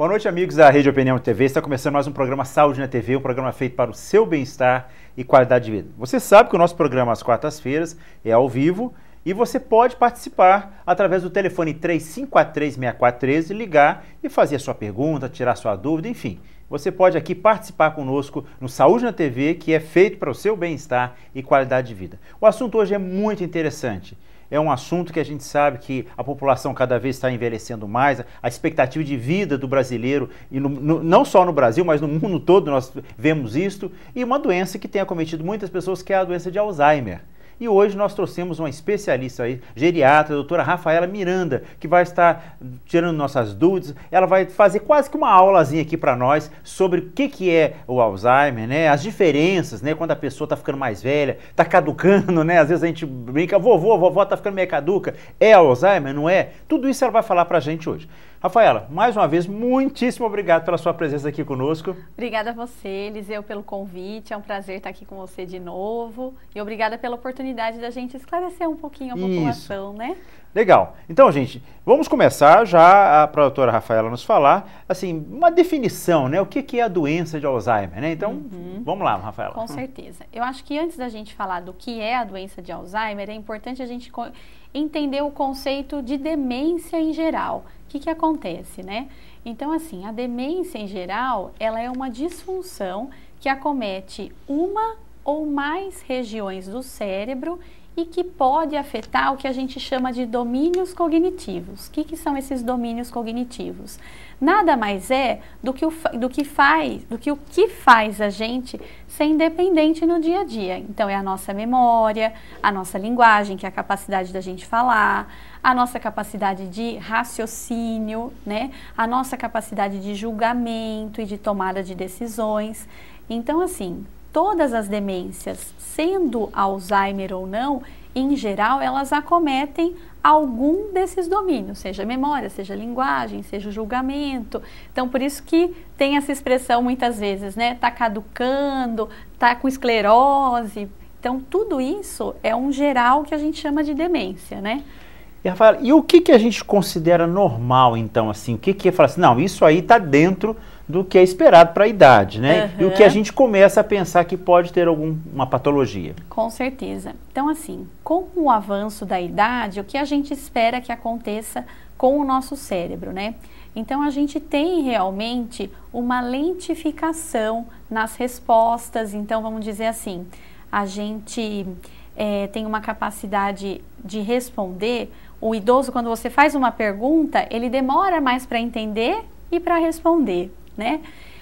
Boa noite, amigos da Rede Opinião TV. Está começando mais um programa Saúde na TV, um programa feito para o seu bem-estar e qualidade de vida. Você sabe que o nosso programa às quartas-feiras é ao vivo e você pode participar através do telefone 3543-6413, ligar e fazer a sua pergunta, tirar sua dúvida, enfim. Você pode aqui participar conosco no Saúde na TV, que é feito para o seu bem-estar e qualidade de vida. O assunto hoje é muito interessante. É um assunto que a gente sabe que a população cada vez está envelhecendo mais, a expectativa de vida do brasileiro, e não só no Brasil, mas no mundo todo nós vemos isto, e uma doença que tem acometido muitas pessoas, que é a doença de Alzheimer. E hoje nós trouxemos uma especialista aí, geriatra, a doutora Rafaela Miranda, que vai estar tirando nossas dúvidas. Ela vai fazer quase que uma aulazinha aqui para nós sobre o que é o Alzheimer, né? As diferenças, né? Quando a pessoa está ficando mais velha, está caducando, né? Às vezes a gente brinca, vovó está ficando meio caduca. É Alzheimer, não é? Tudo isso ela vai falar para a gente hoje. Rafaela, mais uma vez, muitíssimo obrigado pela sua presença aqui conosco. Obrigada a você, Eliseu, pelo convite. É um prazer estar aqui com você de novo. E obrigada pela oportunidade da gente esclarecer um pouquinho a população, né? Legal. Então, gente, vamos começar já para a doutora Rafaela nos falar, assim, uma definição, né? O que é a doença de Alzheimer, né? Então, vamos lá, Rafaela. Com certeza. Eu acho que antes da gente falar do que é a doença de Alzheimer, é importante a gente entender o conceito de demência em geral. O que acontece, né? Então, assim, a demência em geral, ela é uma disfunção que acomete uma ou mais regiões do cérebro e que pode afetar o que a gente chama de domínios cognitivos. O que são esses domínios cognitivos? Nada mais é do que o que faz a gente ser independente no dia a dia. Então, é a nossa memória, a nossa linguagem, que é a capacidade da gente falar, a nossa capacidade de raciocínio, né? A nossa capacidade de julgamento e de tomada de decisões. Então, assim, todas as demências, sendo Alzheimer ou não, em geral, elas acometem algum desses domínios, seja memória, seja linguagem, seja julgamento. Então, por isso que tem essa expressão muitas vezes, né? Tá caducando, tá com esclerose. Então, tudo isso é um geral que a gente chama de demência, né? E, Rafael, e o que a gente considera normal, então, assim? O que é falar assim, não, isso aí está dentro do que é esperado para a idade, né? E o que a gente começa a pensar que pode ter alguma patologia? Com certeza. Então, assim, com o avanço da idade, o que a gente espera que aconteça com o nosso cérebro, né? Então, a gente tem realmente uma lentificação nas respostas. Então, vamos dizer assim, a gente tem uma capacidade de responder. O idoso, quando você faz uma pergunta, ele demora mais para entender e para responder, né?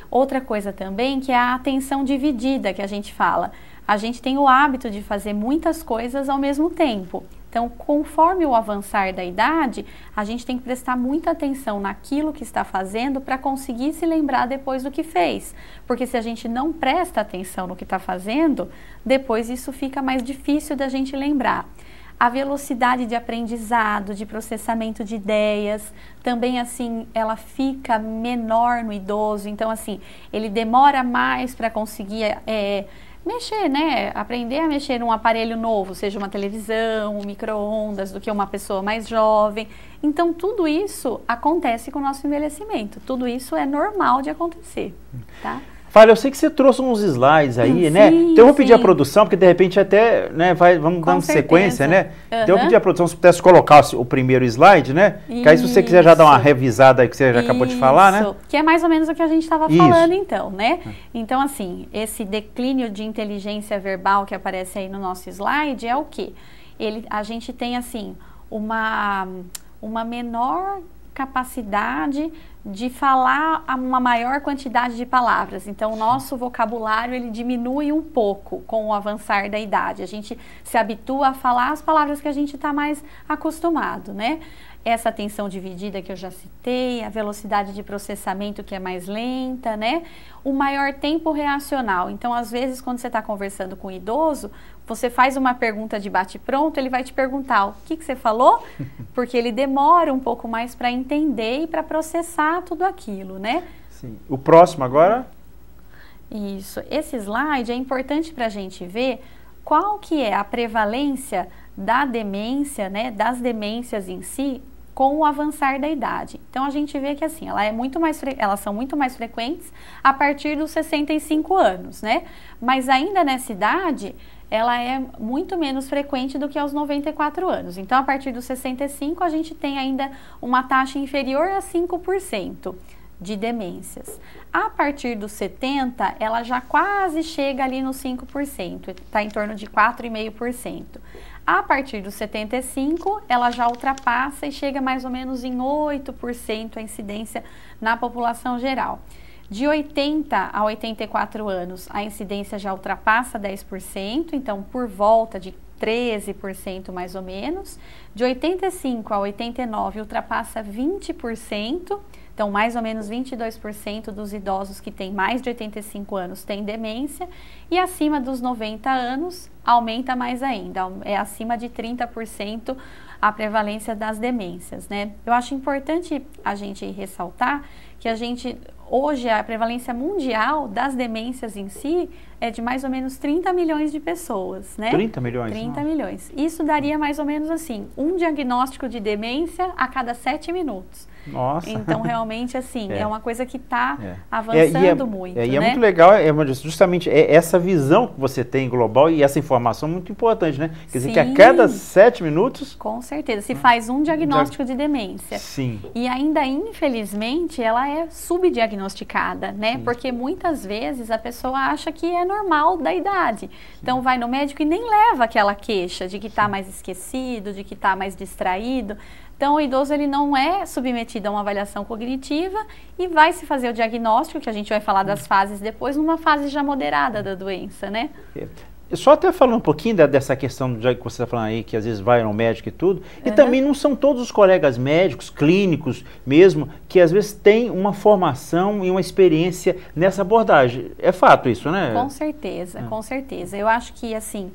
Outra coisa também que é a atenção dividida que a gente fala. A gente tem o hábito de fazer muitas coisas ao mesmo tempo. Então, conforme o avançar da idade, a gente tem que prestar muita atenção naquilo que está fazendo para conseguir se lembrar depois do que fez. Porque se a gente não presta atenção no que está fazendo, depois isso fica mais difícil da gente lembrar. A velocidade de aprendizado, de processamento de ideias, também assim, ela fica menor no idoso. Então, assim, ele demora mais para conseguir mexer, né? Aprender a mexer num aparelho novo, seja uma televisão, um micro-ondas, do que uma pessoa mais jovem. Então, tudo isso acontece com o nosso envelhecimento. Tudo isso é normal de acontecer, tá? Fala, eu sei que você trouxe uns slides aí, né? Então eu vou pedir a produção, porque de repente até, né, vamos dando sequência, né? Então eu vou pedir a produção, se pudesse colocar o primeiro slide, né? Que aí se você quiser já dar uma revisada aí que você já acabou de falar, né? Que é mais ou menos o que a gente estava falando então, né? Então assim, esse declínio de inteligência verbal que aparece aí no nosso slide é o quê? A gente tem assim, uma menor capacidade de falar uma maior quantidade de palavras. Então, o nosso vocabulário, ele diminui um pouco com o avançar da idade. A gente se habitua a falar as palavras que a gente está mais acostumado, né? Essa atenção dividida que eu já citei, a velocidade de processamento que é mais lenta, né? O maior tempo reacional. Então, às vezes, quando você está conversando com um idoso, você faz uma pergunta de bate-pronto, ele vai te perguntar o que você falou, porque ele demora um pouco mais para entender e para processar tudo aquilo, né? Sim. O próximo agora? Isso. Esse slide é importante para a gente ver qual que é a prevalência da demência, né, das demências em si, com o avançar da idade. Então a gente vê que assim, elas são muito mais frequentes a partir dos 65 anos, né? Mas ainda nessa idade, ela é muito menos frequente do que aos 94 anos. Então a partir dos 65 a gente tem ainda uma taxa inferior a 5% de demências. A partir dos 70, ela já quase chega ali nos 5%, está em torno de 4,5%. A partir dos 75, ela já ultrapassa e chega mais ou menos em 8% a incidência na população geral. De 80 a 84 anos, a incidência já ultrapassa 10%, então por volta de 13% mais ou menos. De 85 a 89 ultrapassa 20%, então mais ou menos 22% dos idosos que têm mais de 85 anos têm demência, e acima dos 90 anos aumenta mais ainda, é acima de 30% a prevalência das demências, né? Eu acho importante a gente ressaltar que hoje a prevalência mundial das demências em si é de mais ou menos 30 milhões de pessoas, né? 30 milhões? 30 milhões. Isso daria mais ou menos assim, um diagnóstico de demência a cada 7 minutos. Nossa. Então, realmente, assim, é uma coisa que está avançando muito, E né? é muito legal, justamente essa visão que você tem global e essa informação muito importante, né? Quer dizer que a cada 7 minutos... Com certeza, se faz um diagnóstico de demência. Sim. E ainda, infelizmente, ela é subdiagnosticada, né? Sim. Porque muitas vezes a pessoa acha que é normal da idade. Sim. Então, vai no médico e nem leva aquela queixa de que está mais esquecido, de que está mais distraído. Então, o idoso ele não é submetido a uma avaliação cognitiva e vai se fazer o diagnóstico, que a gente vai falar das fases depois, numa fase já moderada da doença, né? Só até falando um pouquinho dessa questão que você está falando aí, que às vezes vai no médico e tudo, e também não são todos os colegas médicos, clínicos mesmo, que às vezes têm uma formação e uma experiência nessa abordagem. É fato isso, né? Com certeza, com certeza. Eu acho que, assim,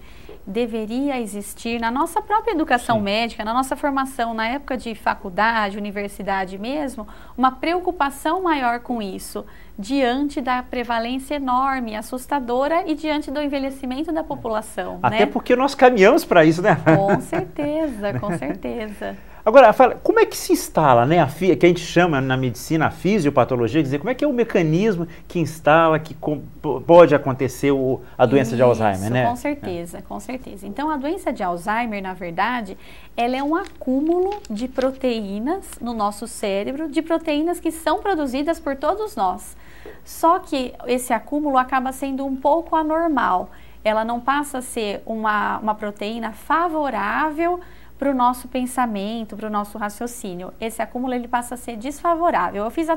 deveria existir na nossa própria educação médica, na nossa formação, na época de faculdade, universidade mesmo, uma preocupação maior com isso, diante da prevalência enorme, assustadora e diante do envelhecimento da população. Até porque nós caminhamos para isso, né? Com certeza, com certeza. Agora, fala, como é que se instala, né, que a gente chama na medicina a fisiopatologia, quer dizer, como é que é o mecanismo que instala, que pode acontecer a doença de Alzheimer, né? Com certeza, com certeza. Então, a doença de Alzheimer, na verdade, ela é um acúmulo de proteínas no nosso cérebro, de proteínas que são produzidas por todos nós. Só que esse acúmulo acaba sendo um pouco anormal. Ela não passa a ser uma proteína favorável para o nosso pensamento, para o nosso raciocínio. Esse acúmulo ele passa a ser desfavorável. Eu fiz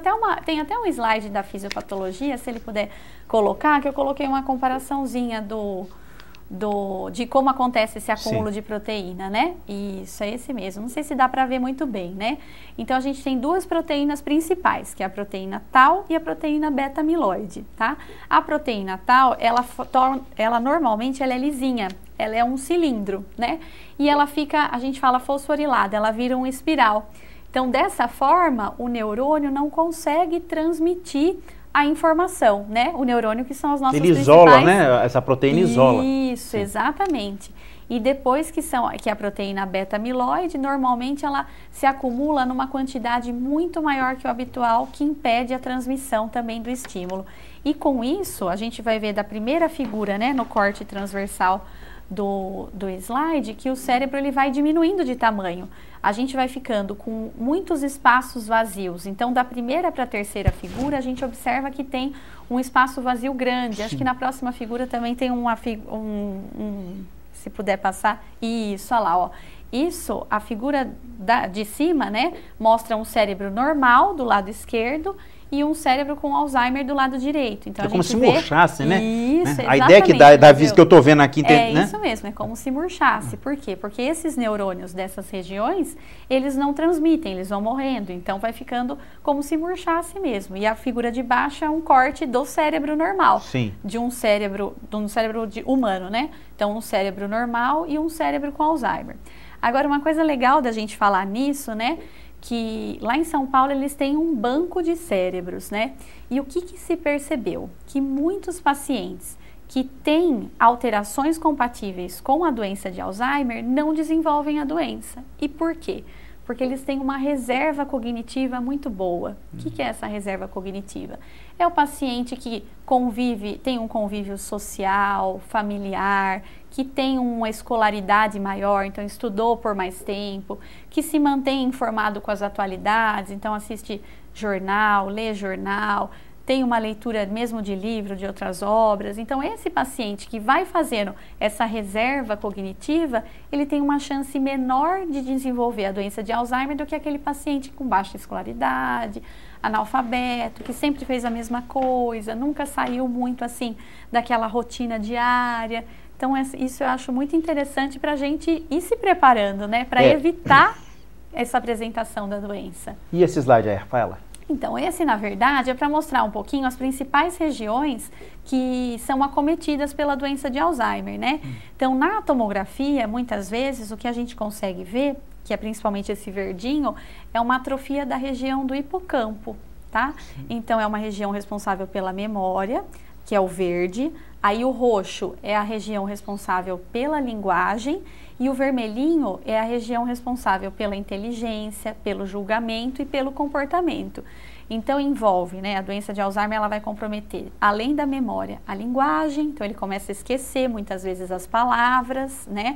tem até um slide da fisiopatologia, se ele puder colocar, que eu coloquei uma comparaçãozinha de como acontece esse acúmulo de proteína, né? Isso, é esse mesmo. Não sei se dá para ver muito bem, né? Então, a gente tem duas proteínas principais, que é a proteína tau e a proteína beta-amiloide, tá? A proteína tau, ela normalmente ela é lisinha, ela é um cilindro, né? E ela fica, a gente fala fosforilada, ela vira uma espiral. Então, dessa forma, o neurônio não consegue transmitir a informação, né? O neurônio que são as nossas principais... Ele isola, né? Essa proteína isola. Isso, sim, exatamente. E depois que a proteína beta-amiloide, normalmente ela se acumula numa quantidade muito maior que o habitual, que impede a transmissão também do estímulo. E com isso, a gente vai ver da primeira figura, né, no corte transversal do slide, que o cérebro ele vai diminuindo de tamanho. A gente vai ficando com muitos espaços vazios. Então, da primeira para a terceira figura, a gente observa que tem um espaço vazio grande. Sim. Acho que na próxima figura também tem se puder passar, isso, olha lá, ó. Isso, a figura de cima, né, mostra um cérebro normal do lado esquerdo e um cérebro com Alzheimer do lado direito. Então, é como se murchasse, né? Isso, a ideia que da vista que eu estou vendo aqui, né? Né? Isso mesmo, é como se murchasse. Por quê? Porque esses neurônios dessas regiões, eles não transmitem, eles vão morrendo. Então, vai ficando como se murchasse mesmo. E a figura de baixo é um corte do cérebro normal. Sim. De um cérebro humano, né? Então, um cérebro normal e um cérebro com Alzheimer. Agora, uma coisa legal da gente falar nisso, né? Que lá em São Paulo eles têm um banco de cérebros, né? E o que se percebeu? Que muitos pacientes que têm alterações compatíveis com a doença de Alzheimer não desenvolvem a doença. E por quê? Porque eles têm uma reserva cognitiva muito boa. O que é essa reserva cognitiva? É o paciente que tem um convívio social, familiar, que tem uma escolaridade maior, então estudou por mais tempo, que se mantém informado com as atualidades, então assiste jornal, lê jornal, tem uma leitura mesmo de livro, de outras obras. Então, esse paciente que vai fazendo essa reserva cognitiva, ele tem uma chance menor de desenvolver a doença de Alzheimer do que aquele paciente com baixa escolaridade, analfabeto, que sempre fez a mesma coisa, nunca saiu muito assim daquela rotina diária. Então, isso eu acho muito interessante para a gente ir se preparando, né? Para evitar essa apresentação da doença. E esse slide aí, Rafaela? Então, esse, na verdade, é para mostrar um pouquinho as principais regiões que são acometidas pela doença de Alzheimer, né? Então, na tomografia, muitas vezes, o que a gente consegue ver, que é principalmente esse verdinho, é uma atrofia da região do hipocampo, tá? Então, é uma região responsável pela memória, que é o verde. Aí, o roxo é a região responsável pela linguagem. E o vermelhinho é a região responsável pela inteligência, pelo julgamento e pelo comportamento. Então, envolve, né, a doença de Alzheimer, ela vai comprometer, além da memória, a linguagem, então ele começa a esquecer muitas vezes as palavras, né?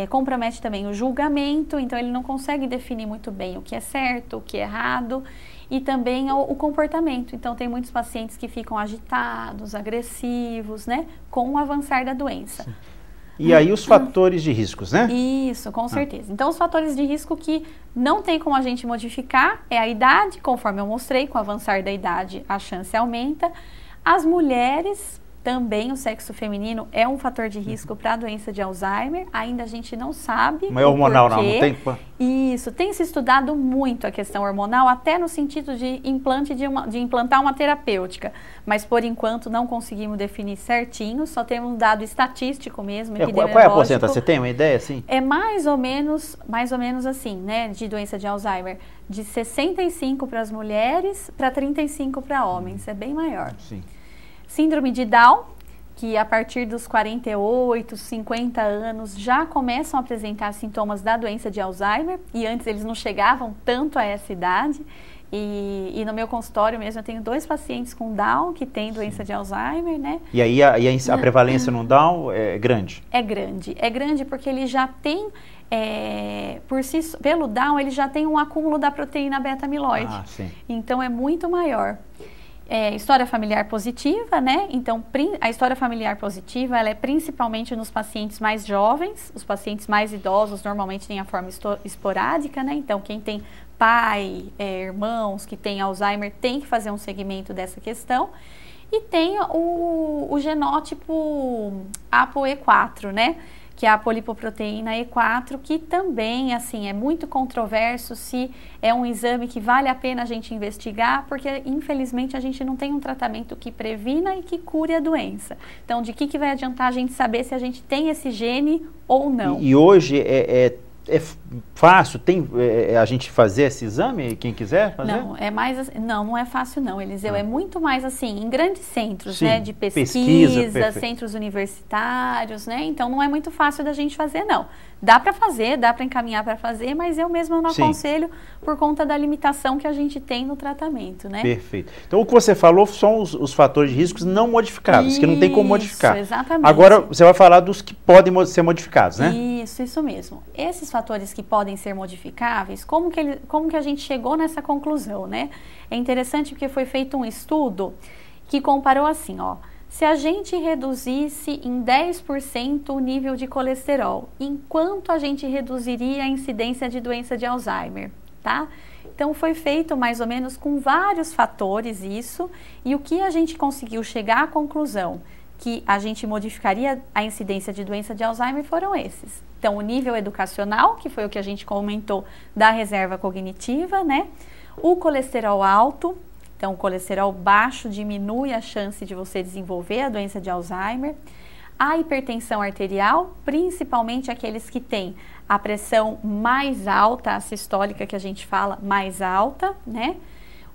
Compromete também o julgamento, então ele não consegue definir muito bem o que é certo, o que é errado, e também o comportamento. Então, tem muitos pacientes que ficam agitados, agressivos, né, com o avançar da doença. Sim. E aí os fatores de riscos, né? Isso, com certeza. Então, os fatores de risco que não tem como a gente modificar é a idade, conforme eu mostrei, com o avançar da idade a chance aumenta. As mulheres, também o sexo feminino é um fator de risco para a doença de Alzheimer. Ainda a gente não sabe. Mas é hormonal não tem? Isso, tem se estudado muito a questão hormonal, até no sentido de implantar uma terapêutica. Mas por enquanto não conseguimos definir certinho, só temos um dado estatístico mesmo. Qual é a porcentagem? Você tem uma ideia assim? É mais ou menos assim, né, de doença de Alzheimer, de 65 para as mulheres para 35 para homens, é bem maior. Sim. Síndrome de Down, que a partir dos 48, 50 anos já começam a apresentar sintomas da doença de Alzheimer, e antes eles não chegavam tanto a essa idade. E no meu consultório mesmo eu tenho 2 pacientes com Down que têm doença de Alzheimer, né? E aí a prevalência no Down é grande? É grande porque ele já tem, pelo Down ele já tem um acúmulo da proteína beta-amiloide. Ah, sim. Então é muito maior. História familiar positiva, né? Então, a história familiar positiva, ela é principalmente nos pacientes mais jovens. Os pacientes mais idosos normalmente têm a forma esporádica, né? Então, quem tem pai, irmãos que têm Alzheimer tem que fazer um segmento dessa questão. E tem o genótipo ApoE4, né? Que é a polipoproteína E4, que também, assim, é muito controverso se é um exame que vale a pena a gente investigar, porque, infelizmente, a gente não tem um tratamento que previna e que cure a doença. Então, de que vai adiantar a gente saber se a gente tem esse gene ou não? E hoje é fácil, a gente fazer esse exame, quem quiser fazer? Não é fácil não, Eliseu, é muito mais assim, em grandes centros, sim, né, de pesquisa centros universitários, né, então não é muito fácil da gente fazer não. Dá para fazer, dá para encaminhar para fazer, mas eu mesma não aconselho por conta da limitação que a gente tem no tratamento, né? Perfeito. Então, o que você falou são os fatores de riscos não modificados, que não tem como modificar. Exatamente. Agora, você vai falar dos que podem ser modificados, né? Isso mesmo. Esses fatores que podem ser modificáveis, como que a gente chegou nessa conclusão, né? É interessante porque foi feito um estudo que comparou assim, ó. Se a gente reduzisse em 10% o nível de colesterol, enquanto a gente reduziria a incidência de doença de Alzheimer, tá? Então, foi feito mais ou menos com vários fatores isso, e o que a gente conseguiu chegar à conclusão que a gente modificaria a incidência de doença de Alzheimer foram esses. Então, o nível educacional, que foi o que a gente comentou da reserva cognitiva, né? O colesterol alto. Então, o colesterol baixo diminui a chance de você desenvolver a doença de Alzheimer. A hipertensão arterial, principalmente aqueles que têm a pressão mais alta, a sistólica que a gente fala mais alta, né?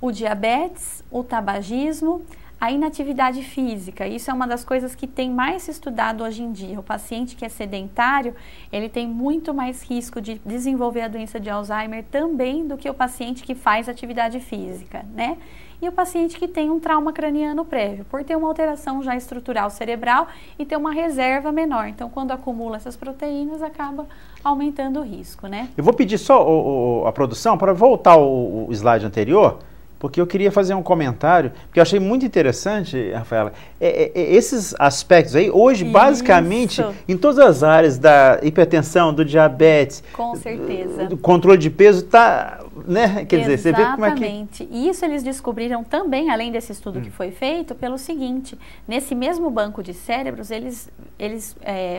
O diabetes, o tabagismo, A inatividade física, isso é uma das coisas que tem mais estudado hoje em dia. O paciente que é sedentário, ele tem muito mais risco de desenvolver a doença de Alzheimer também do que o paciente que faz atividade física, né? E o paciente que tem um trauma craniano prévio, por ter uma alteração já estrutural cerebral e ter uma reserva menor. Então, quando acumula essas proteínas, acaba aumentando o risco, né? Eu vou pedir só a produção para voltar o slide anterior, porque eu queria fazer um comentário, porque eu achei muito interessante, Rafaela, esses aspectos aí, hoje, basicamente, em todas as áreas da hipertensão, do diabetes, com certeza, do controle de peso, tá, né? Quer dizer, você vê como é que... Exatamente. E isso eles descobriram também, além desse estudo que foi feito, pelo seguinte, nesse mesmo banco de cérebros, eles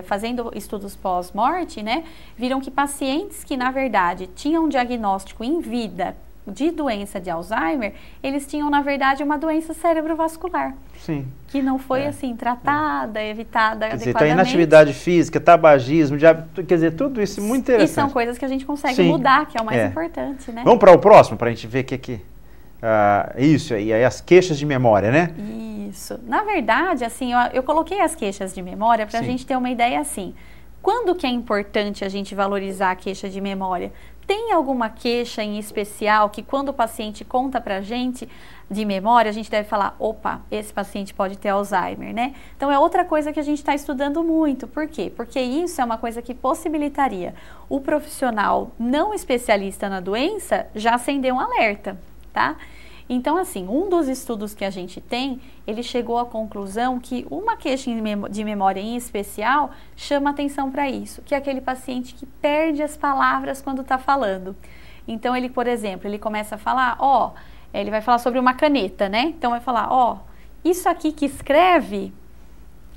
fazendo estudos pós-morte, né, viram que pacientes que, na verdade, tinham um diagnóstico em vida de doença de Alzheimer, eles tinham, na verdade, uma doença cerebrovascular. Sim. Que não foi, assim, tratada, evitada quer dizer, adequadamente. Então, inatividade física, tabagismo, quer dizer, tudo isso é muito interessante. E são coisas que a gente consegue mudar, que é o mais importante, né? Vamos para o próximo, para a gente ver o que isso aí, as queixas de memória, né? Isso. Na verdade, assim, eu coloquei as queixas de memória para a gente ter uma ideia, assim, quando que é importante a gente valorizar a queixa de memória? Tem alguma queixa em especial que quando o paciente conta pra gente de memória, a gente deve falar, opa, esse paciente pode ter Alzheimer, né? Então é outra coisa que a gente está estudando muito. Por quê? Porque isso é uma coisa que possibilitaria o profissional não especialista na doença já acender um alerta, tá? Então, assim, um dos estudos que a gente tem, ele chegou à conclusão que uma queixa de memória em especial chama atenção para isso, que é aquele paciente que perde as palavras quando está falando. Então, ele, por exemplo, ele começa a falar, ele vai falar sobre uma caneta, né? Então, vai falar, isso aqui que escreve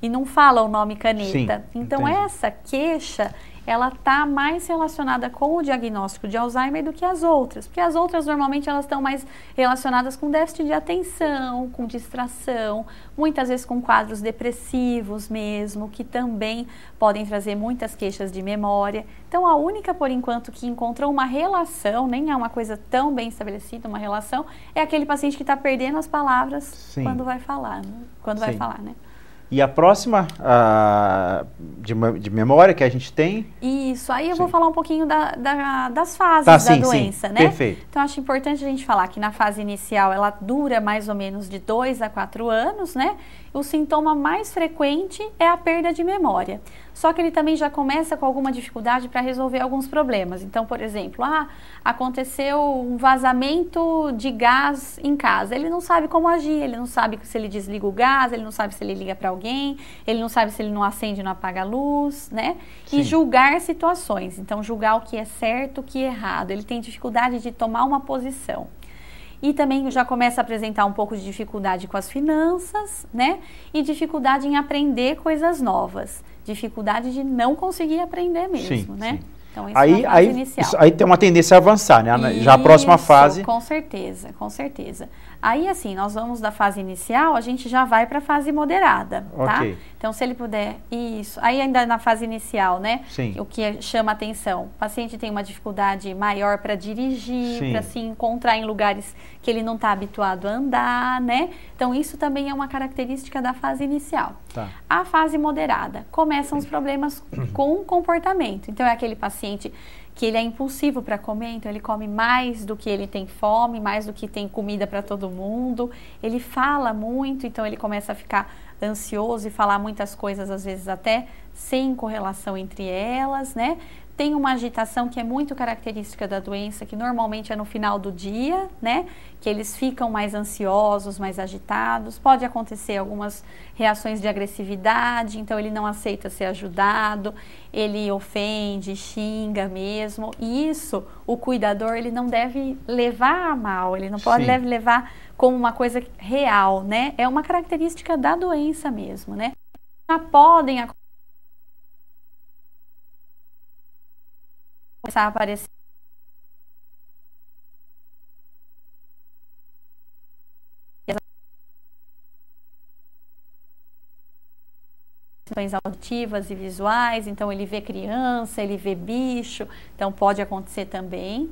e não fala o nome caneta. Sim, então, essa queixa, ela está mais relacionada com o diagnóstico de Alzheimer do que as outras. Porque as outras, normalmente, elas estão mais relacionadas com déficit de atenção, com distração, muitas vezes com quadros depressivos mesmo, que também podem trazer muitas queixas de memória. Então, a única, por enquanto, que encontrou uma relação, nem é uma coisa tão bem estabelecida, uma relação, é aquele paciente que está perdendo as palavras quando vai falar, né? Quando vai falar, né? E a próxima de memória que a gente tem? Isso, aí eu vou falar um pouquinho das fases da doença, né? Perfeito. Então, acho importante a gente falar que na fase inicial ela dura mais ou menos de 2 a 4 anos, né? O sintoma mais frequente é a perda de memória. Só que ele também já começa com alguma dificuldade para resolver alguns problemas. Então, por exemplo, aconteceu um vazamento de gás em casa. Ele não sabe como agir, ele não sabe se ele desliga o gás, ele não sabe se ele liga para alguém, ele não sabe se ele não acende e não apaga a luz, né? Sim. E julgar situações. Então, julgar o que é certo, o que é errado. Ele tem dificuldade de tomar uma posição. E também já começa a apresentar um pouco de dificuldade com as finanças, né? E dificuldade em aprender coisas novas. Dificuldade de não conseguir aprender mesmo, né? Sim. Então, isso é a fase inicial. Aí tem uma tendência a avançar, né? Já a próxima fase... Com certeza, com certeza. Aí, assim, nós vamos da fase inicial, a gente já vai para a fase moderada, tá? Então, se ele puder... Isso. Aí, ainda na fase inicial, né? Sim. O que chama atenção. O paciente tem uma dificuldade maior para dirigir, para se encontrar em lugares que ele não está habituado a andar, né? Então, isso também é uma característica da fase inicial. Tá. A fase moderada. Começam os problemas com o comportamento. Então, é aquele paciente que ele é impulsivo para comer, então ele come mais do que ele tem fome, mais do que tem comida para todo mundo. Ele fala muito, então ele começa a ficar ansioso e falar muitas coisas, às vezes até sem correlação entre elas, né? Tem uma agitação que é muito característica da doença, que normalmente é no final do dia, né? Que eles ficam mais ansiosos, mais agitados. Pode acontecer algumas reações de agressividade, então ele não aceita ser ajudado, ele ofende, xinga mesmo. E isso, o cuidador, ele não deve levar a mal, ele não pode levar como uma coisa real, né? É uma característica da doença mesmo, né? Já podem começar a aparecer auditivas e visuais, então ele vê criança, ele vê bicho, então pode acontecer também.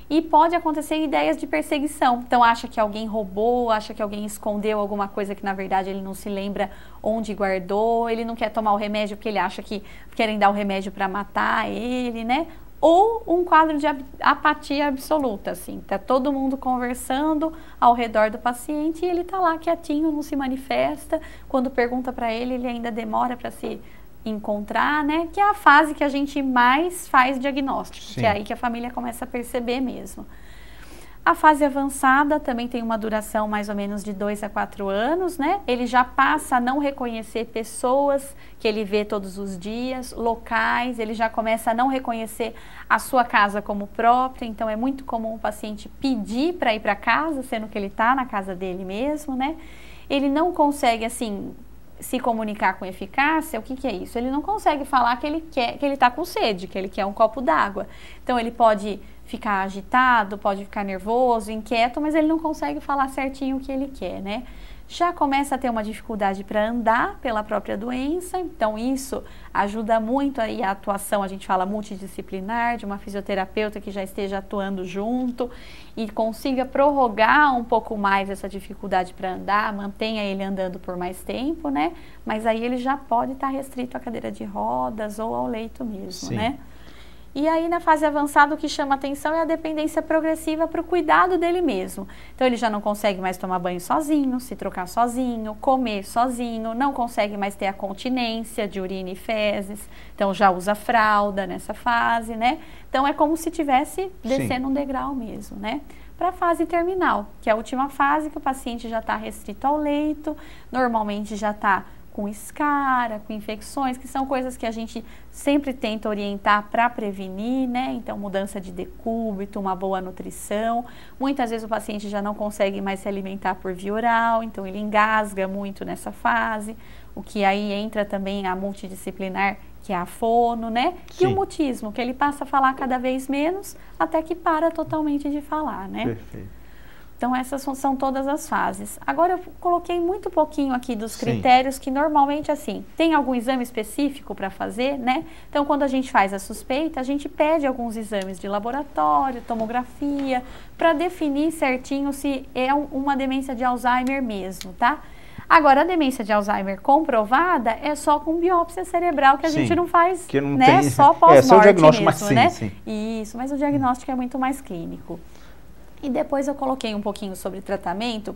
E pode acontecer ideias de perseguição. Então, acha que alguém roubou, acha que alguém escondeu alguma coisa que, na verdade, ele não se lembra onde guardou, ele não quer tomar o remédio porque ele acha que querem dar o remédio para matar ele, né? Ou um quadro de apatia absoluta, assim. Tá todo mundo conversando ao redor do paciente e ele tá lá quietinho, não se manifesta. Quando pergunta para ele, ele ainda demora para se encontrar, né? Que é a fase que a gente mais faz diagnóstico, Sim. que é aí que a família começa a perceber mesmo. A fase avançada também tem uma duração mais ou menos de 2 a 4 anos, né? Ele já passa a não reconhecer pessoas que ele vê todos os dias, locais, ele já começa a não reconhecer a sua casa como própria, então é muito comum o paciente pedir para ir para casa, sendo que ele está na casa dele mesmo, né? Ele não consegue, assim, se comunicar com eficácia. O que é isso? Ele não consegue falar que ele quer, que ele está com sede, que ele quer um copo d'água. Então ele pode ficar agitado, pode ficar nervoso, inquieto, mas ele não consegue falar certinho o que ele quer, né? Já começa a ter uma dificuldade para andar pela própria doença, então isso ajuda muito aí a atuação, a gente fala multidisciplinar, de uma fisioterapeuta que já esteja atuando junto e consiga prorrogar um pouco mais essa dificuldade para andar, mantenha ele andando por mais tempo, né? Mas aí ele já pode estar restrito à cadeira de rodas ou ao leito mesmo, Sim. né? E aí, na fase avançada, o que chama atenção é a dependência progressiva para o cuidado dele mesmo. Então, ele já não consegue mais tomar banho sozinho, se trocar sozinho, comer sozinho, não consegue mais ter a continência de urina e fezes. Então, já usa fralda nessa fase, né? Então, é como se estivesse descendo um degrau mesmo, né? Para a fase terminal, que é a última fase que o paciente já está restrito ao leito, normalmente já está com escara, com infecções, que são coisas que a gente sempre tenta orientar para prevenir, né? Então, mudança de decúbito, uma boa nutrição. Muitas vezes o paciente já não consegue mais se alimentar por via oral, então ele engasga muito nessa fase, o que aí entra também a multidisciplinar, que é a fono, né? Sim. E o mutismo, que ele passa a falar cada vez menos, até que para totalmente de falar, né? Perfeito. Então, essas são todas as fases. Agora, eu coloquei muito pouquinho aqui dos Sim. critérios que normalmente, assim, tem algum exame específico para fazer, né? Então, quando a gente faz a suspeita, a gente pede alguns exames de laboratório, tomografia, para definir certinho se é uma demência de Alzheimer mesmo, tá? Agora, a demência de Alzheimer comprovada é só com biópsia cerebral, que a gente não faz, que não né? tem... Só pós-morte só o diagnóstico, mesmo, mas né? sim. Isso, mas o diagnóstico é muito mais clínico. E depois eu coloquei um pouquinho sobre tratamento,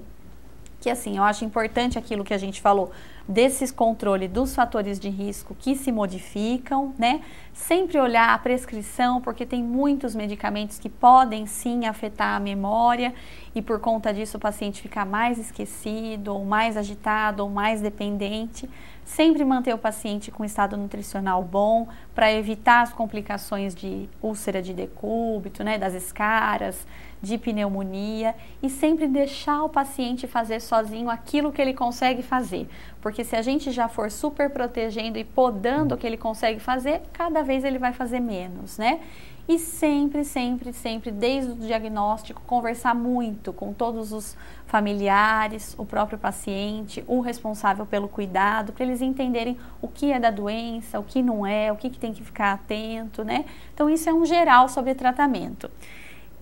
que assim, eu acho importante aquilo que a gente falou, desses controle dos fatores de risco que se modificam, né? Sempre olhar a prescrição, porque tem muitos medicamentos que podem sim afetar a memória e por conta disso o paciente fica mais esquecido, ou mais agitado, ou mais dependente. Sempre manter o paciente com estado nutricional bom para evitar as complicações de úlcera de decúbito, né? Das escaras, de pneumonia, e sempre deixar o paciente fazer sozinho aquilo que ele consegue fazer, porque se a gente já for super protegendo e podando o que ele consegue fazer, cada vez ele vai fazer menos, né? E sempre, sempre, sempre, desde o diagnóstico, conversar muito com todos os familiares, o próprio paciente, o responsável pelo cuidado, para eles entenderem o que é da doença, o que não é, o que tem que ficar atento, né? Então, isso é um geral sobre tratamento.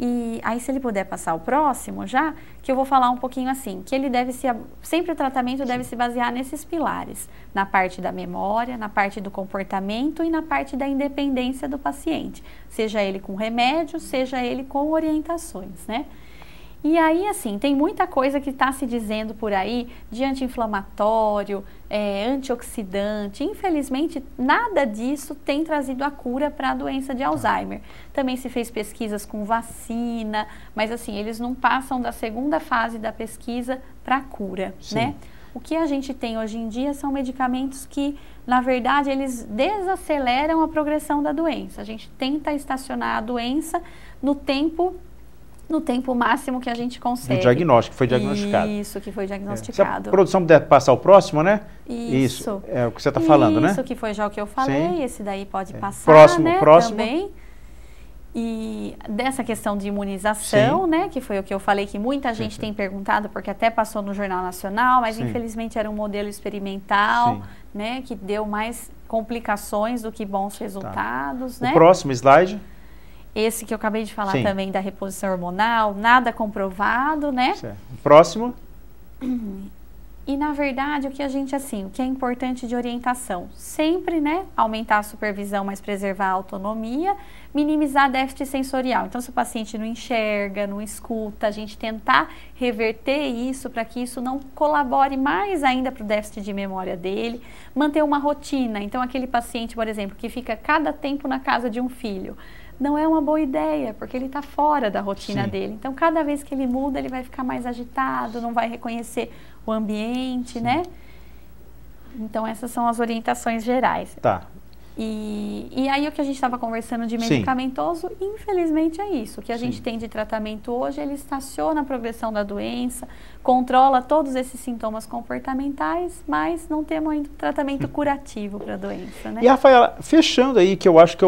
E aí, se ele puder passar o próximo já, que eu vou falar um pouquinho assim, que ele deve se, sempre o tratamento deve se basear nesses pilares, na parte da memória, na parte do comportamento e na parte da independência do paciente, seja ele com remédio, seja ele com orientações, né? E aí, assim, tem muita coisa que está se dizendo por aí de anti-inflamatório, antioxidante. Infelizmente, nada disso tem trazido a cura para a doença de Alzheimer. Também se fez pesquisas com vacina, mas assim, eles não passam da segunda fase da pesquisa para a cura, né? O que a gente tem hoje em dia são medicamentos que, na verdade, eles desaceleram a progressão da doença. A gente tenta estacionar a doença no tempo máximo que a gente consegue. O diagnóstico, foi diagnosticado. Isso, que foi diagnosticado. Se a produção puder passar o próximo, né? Isso. É o que você está falando, né? Isso, que foi já o que eu falei. Sim. Esse daí pode passar, Próximo, né? próximo. Também. E dessa questão de imunização, Sim. né? Que foi o que eu falei, que muita gente tem perguntado, porque até passou no Jornal Nacional, mas infelizmente era um modelo experimental, né? Que deu mais complicações do que bons resultados, né? O próximo slide. esse que eu acabei de falar Sim. também da reposição hormonal, nada comprovado, né? Certo. Próximo. E na verdade, o que a gente, assim, o que é importante de orientação? Sempre, né, aumentar a supervisão, mas preservar a autonomia, minimizar déficit sensorial. Então, se o paciente não enxerga, não escuta, a gente tentar reverter isso para que isso não colabore mais ainda para o déficit de memória dele, manter uma rotina. Então, aquele paciente, por exemplo, que fica cada tempo na casa de um filho, não é uma boa ideia, porque ele está fora da rotina Sim. dele. Então, cada vez que ele muda, ele vai ficar mais agitado, não vai reconhecer o ambiente, Sim. né? Então, essas são as orientações gerais. Tá. E aí, o que a gente estava conversando de medicamentoso, infelizmente é isso. O que a gente tem de tratamento hoje, ele estaciona a progressão da doença, controla todos esses sintomas comportamentais, mas não temos ainda um tratamento curativo para a doença, né? E, Rafaela, fechando aí, que eu acho que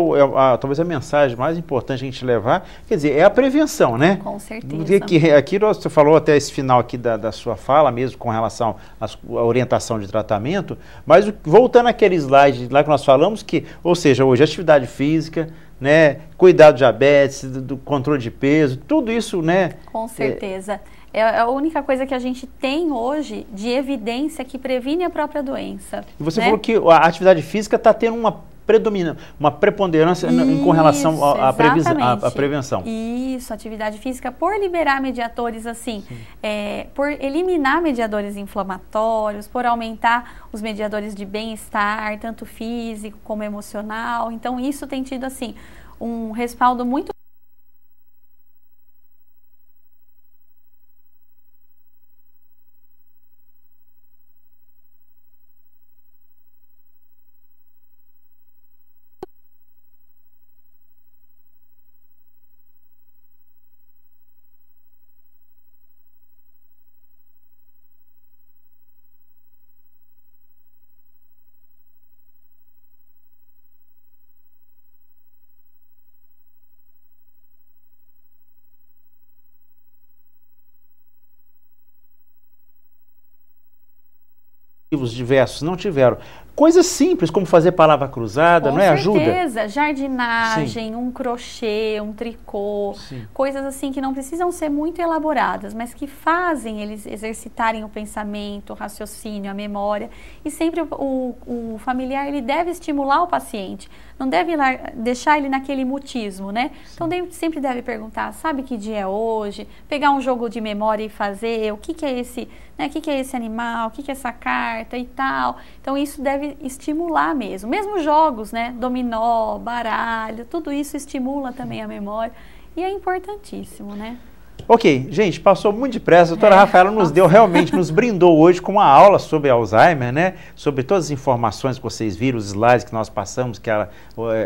talvez a mensagem mais importante a gente levar, quer dizer, é a prevenção, né? Com certeza. Aqui você falou até esse final aqui da sua fala mesmo, com relação à orientação de tratamento, mas voltando àquele slide lá que nós falamos, ou seja, hoje atividade física, né, cuidado do diabetes, do controle de peso, tudo isso, né? Com certeza. É a única coisa que a gente tem hoje de evidência que previne a própria doença. E você falou que a atividade física está tendo uma preponderância com relação à prevenção. Isso, atividade física, por liberar mediadores assim, por eliminar mediadores inflamatórios, por aumentar os mediadores de bem-estar, tanto físico como emocional. Então, isso tem tido assim um respaldo muito diversos não tiveram. Coisas simples, como fazer palavra cruzada, não é? Ajuda? Com certeza, jardinagem, Sim. um crochê, um tricô, Sim. coisas assim que não precisam ser muito elaboradas, mas que fazem eles exercitarem o pensamento, o raciocínio, a memória. E sempre o familiar, ele deve estimular o paciente, não deve deixar ele naquele mutismo, né? Sim. Então, sempre deve perguntar, sabe que dia é hoje? Pegar um jogo de memória e fazer, o que é esse, né? O que é esse animal, o que é essa carta e tal. Então, isso deve estimular mesmo. Mesmo jogos, né? Dominó, baralho, tudo isso estimula também a memória. E é importantíssimo, né? Ok, gente, passou muito depressa. A doutora Rafaela nos brindou hoje com uma aula sobre Alzheimer, né? Sobre todas as informações que vocês viram, os slides que nós passamos, que ela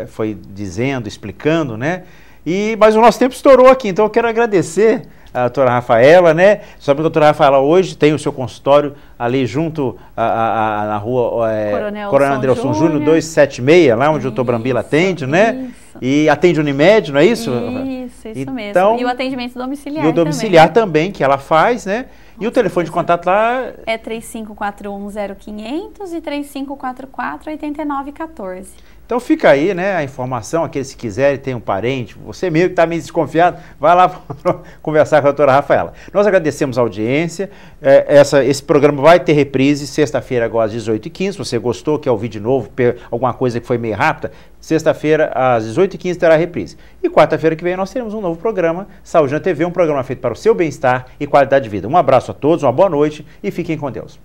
foi dizendo, explicando, né? Mas o nosso tempo estourou aqui, então eu quero agradecer a doutora Rafaela, né? Sabe que a doutora Rafaela hoje tem o seu consultório ali junto na rua Coronel Anderson Júnior 276, lá onde o doutor Brambila atende, né? Isso. E atende Unimed, não é isso? Isso então, mesmo. E o atendimento domiciliar também. E o domiciliar também, que ela faz, né? E o telefone de contato lá... É 3541-0500 e 3544-8914. Então fica aí, né, a informação, aqueles que quiserem, tem um parente, você mesmo que está meio desconfiado, vai lá conversar com a doutora Rafaela. Nós agradecemos a audiência, esse programa vai ter reprise sexta-feira agora às 18h15, se você gostou, quer ouvir de novo, alguma coisa que foi meio rápida, sexta-feira às 18h15 terá reprise. E quarta-feira que vem nós teremos um novo programa, Saúde na TV, um programa feito para o seu bem-estar e qualidade de vida. Um abraço a todos, uma boa noite e fiquem com Deus.